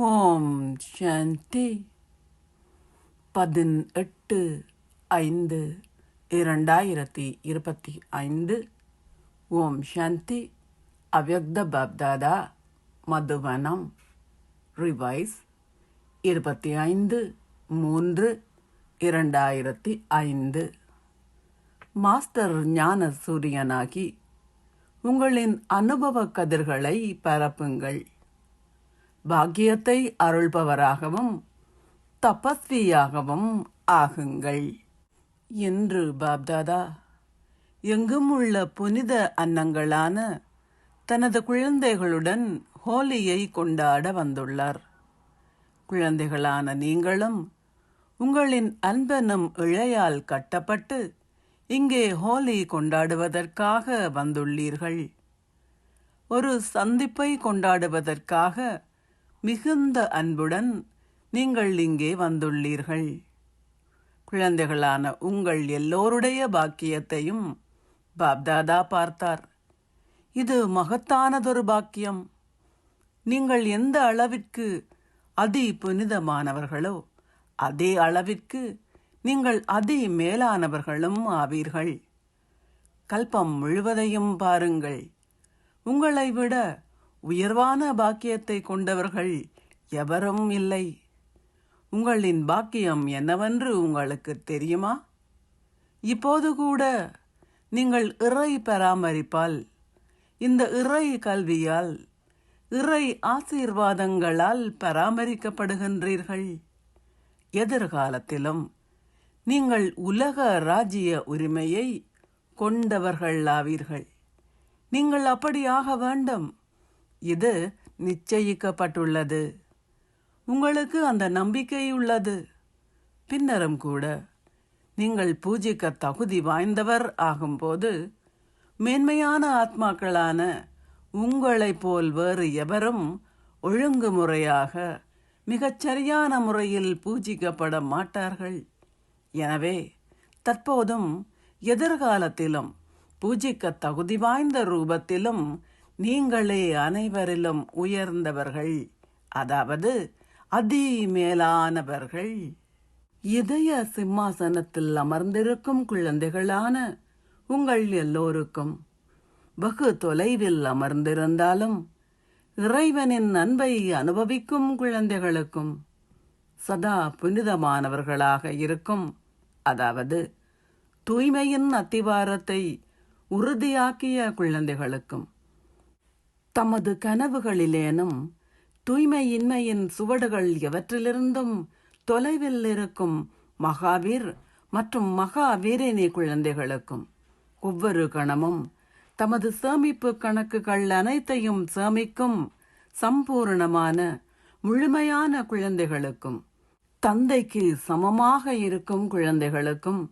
ஓம் சாந்தி. 18/5/2025. ஓம் சாந்தி. அவ்யக்த Bapdada, Madhuvanam. Revise 25/3/2005. Master ஞான சூரியனாகி உங்களின் அனுபவ கதிர்களை பரப்புங்கள். பாக்கியத்தை அருள்பவராகவும் தபஸ்வியாகவும் ஆகுங்கள் என்று பாப்தாதா எங்கும் உள்ள புனித அன்னங்களான தனது குழந்தைகளுடன் ஹோலியை கொண்டாட வந்துள்ளார். குழந்தைகளான நீங்களும் உங்களின் அன்பெனும் இழையால் கட்டப்பட்டு இங்கே ஹோலி கொண்டாடுவதற்காக வந்துள்ளீர்கள். ஒரு சந்திப்பை கொண்டாடுவதற்காக மிகுந்த அன்புடன் நீங்கள் இங்கே வந்துள்ளீர்கள். குழந்தைகளான உங்கள் எல்லோருடைய பாக்கியத்தையும் பாப்தாதா பார்த்தார். இது மகத்தானதொரு பாக்கியம். நீங்கள் எந்த அளவிற்கு அதி புனிதமானவர்களோ அதே அளவிற்கு நீங்கள் அதி மேலானவர்களும் ஆவீர்கள். கல்பம் முழுவதையும் பாருங்கள். உங்களை விட உயர்வான பாக்கியத்தை கொண்டவர்கள் எவரும் இல்லை. உங்களின் பாக்கியம் என்னவென்று உங்களுக்கு தெரியுமா? இப்போது கூட நீங்கள் இறை பராமரிப்பால், இந்த இறை கல்வியால், இறை ஆசீர்வாதங்களால் பராமரிக்கப்படுகின்றீர்கள். எதிர்காலத்திலும் நீங்கள் உலக ராஜ்ய உரிமையை கொண்டவர்கள் ஆவீர்கள். நீங்கள் அப்படியாக வேண்டும். இது நிச்சயிக்கப்பட்டுள்ளது. உங்களுக்கு அந்த நம்பிக்கை உள்ளது. பின்னரும் கூட நீங்கள் பூஜிக்க தகுதி வாய்ந்தவர் ஆகும்போது மேன்மையான ஆத்மாக்களான உங்களைப் போல் வேறு எவரும் ஒழுங்குமுறையாக மிகச்சரியான முறையில் பூஜிக்கப்பட மாட்டார்கள். எனவே தற்போதும் எதிர்காலத்திலும் பூஜிக்க தகுதி வாய்ந்த ரூபத்திலும் நீங்களே அனைவரிலும் உயர்ந்தவர்கள், அதாவது அதி மேலானவர்கள். இதய சிம்மாசனத்தில் அமர்ந்திருக்கும் குழந்தைகளான உங்கள் எல்லோருக்கும், வெகு தொலைவில் அமர்ந்திருந்தாலும் இறைவனின் அன்பை அனுபவிக்கும் குழந்தைகளுக்கும், சதா புனிதமானவர்களாக இருக்கும், அதாவது தூய்மையின் அத்திவாரத்தை உறுதியாக்கிய குழந்தைகளுக்கும், தமது கனவுகளிலேனும் தூய்மையின்மையின் சுவடுகள் எவற்றிலிருந்தும் தொலைவில் இருக்கும் மகாவீர் மற்றும் மகாவீரினி குழந்தைகளுக்கும், ஒவ்வொரு கணமும் தமது சேமிப்பு கணக்குகள் அனைத்தையும் சேமிக்கும் சம்பூர்ணமான முழுமையான குழந்தைகளுக்கும், தந்தைக்கு சமமாக இருக்கும் குழந்தைகளுக்கும்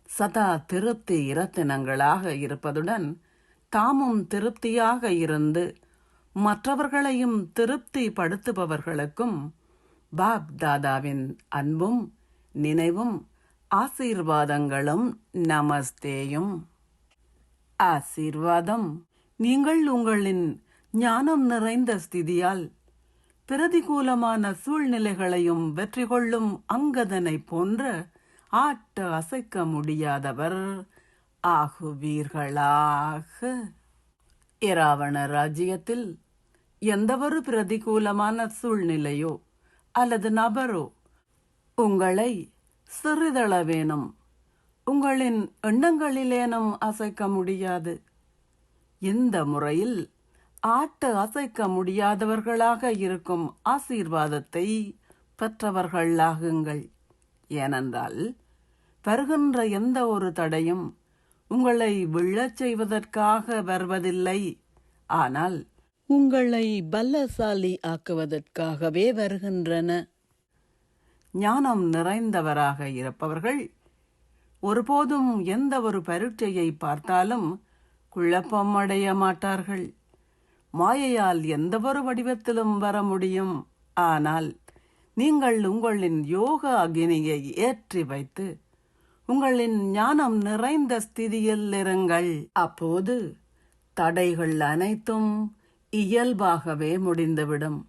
சதா திருப்தி இரத்தினங்களாக இருப்பதுடன் தாமும் திருப்தியாக இருந்து மற்றவர்களையும் திருப்தி படுத்துபவர்களுக்கும் பாப் தாதாவின் அன்பும் நினைவும் ஆசீர்வாதங்களும் நமஸ்தேயும். ஆசீர்வாதம். நீங்கள் உங்களின் ஞானம் நிறைந்த ஸ்திதியால் பிரதிகூலமான சூழ்நிலைகளையும் வெற்றி கொள்ளும் அங்கதனை போன்ற ஆட்ட அசைக்க முடியாதவர் ஆகுவீர்களாக. இராவண ராஜ்யத்தில் எந்தவொரு பிரதிகூலமான சூழ்நிலையோ அல்லது நபரோ உங்களை சிறிதளவேனும் உங்களின் எண்ணங்களிலேனும் அசைக்க முடியாது. இந்த முறையில் ஆட்ட அசைக்க முடியாதவர்களாக இருக்கும் ஆசீர்வாதத்தை பெற்றவர்களாகுங்கள். ஏனென்றால் வருகின்ற எந்த ஒரு தடையும் உங்களை விழச் செய்வதற்காக வருவதில்லை, ஆனால் உங்களை பலசாலி ஆக்குவதற்காகவே வருகின்றன. ஞானம் நிறைந்தவராக இருப்பவர்கள் ஒருபோதும் எந்த ஒரு பரீட்சையை பார்த்தாலும் குழப்பம் அடைய மாட்டார்கள். மாயையால் எந்த ஒரு வடிவத்திலும் வர முடியும். ஆனால் நீங்கள் உங்களின் யோக அக்னியை ஏற்றி வைத்து உங்களின் ஞானம் நிறைந்த ஸ்திதியில் இருங்கள். அப்போது தடைகள் அனைத்தும் இயல்பாகவே முடிந்துவிடும்.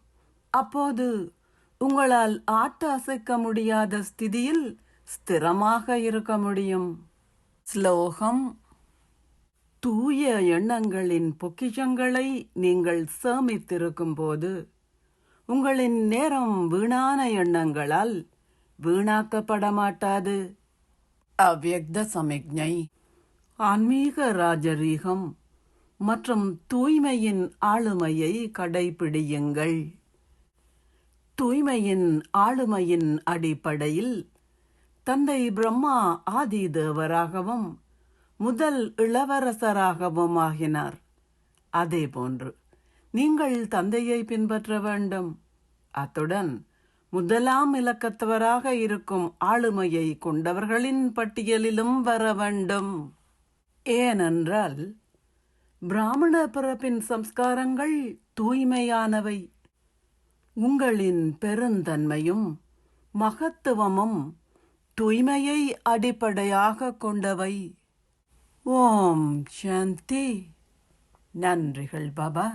அப்போது உங்களால் ஆட்ட அசைக்க முடியாத ஸ்திதியில் ஸ்திரமாக இருக்க முடியும். ஸ்லோகம்: தூய எண்ணங்களின் பொக்கிஷங்களை நீங்கள் சேமித்திருக்கும் போது உங்களின் நேரம் வீணான எண்ணங்களால் வீணாக்கப்பட மாட்டாது. அவ்யக்த சமிக்ஞை. ஆன்மீக ராஜரீகம் மற்றும் தூய்மையின் ஆளுமையை கடைபிடியுங்கள். தூய்மையின் ஆளுமையின் அடிப்படையில் தந்தை பிரம்மா ஆதி தேவராகவும் முதல் இளவரசராகவும் ஆகினார். அதேபோன்று நீங்கள் தந்தையை பின்பற்ற வேண்டும். அத்துடன் முதலாம் இலக்கத்தவராக இருக்கும் ஆளுமையை கொண்டவர்களின் பட்டியலிலும் வர வேண்டும். ஏனென்றால் பிராமண பிறப்பின் சம்ஸ்காரங்கள் தூய்மையானவை. உங்களின் பெருந்தன்மையும் மகத்துவமும் தூய்மையை அடிப்படையாக கொண்டவை. ஓம் சாந்தி. நன்றிகள் பாபா.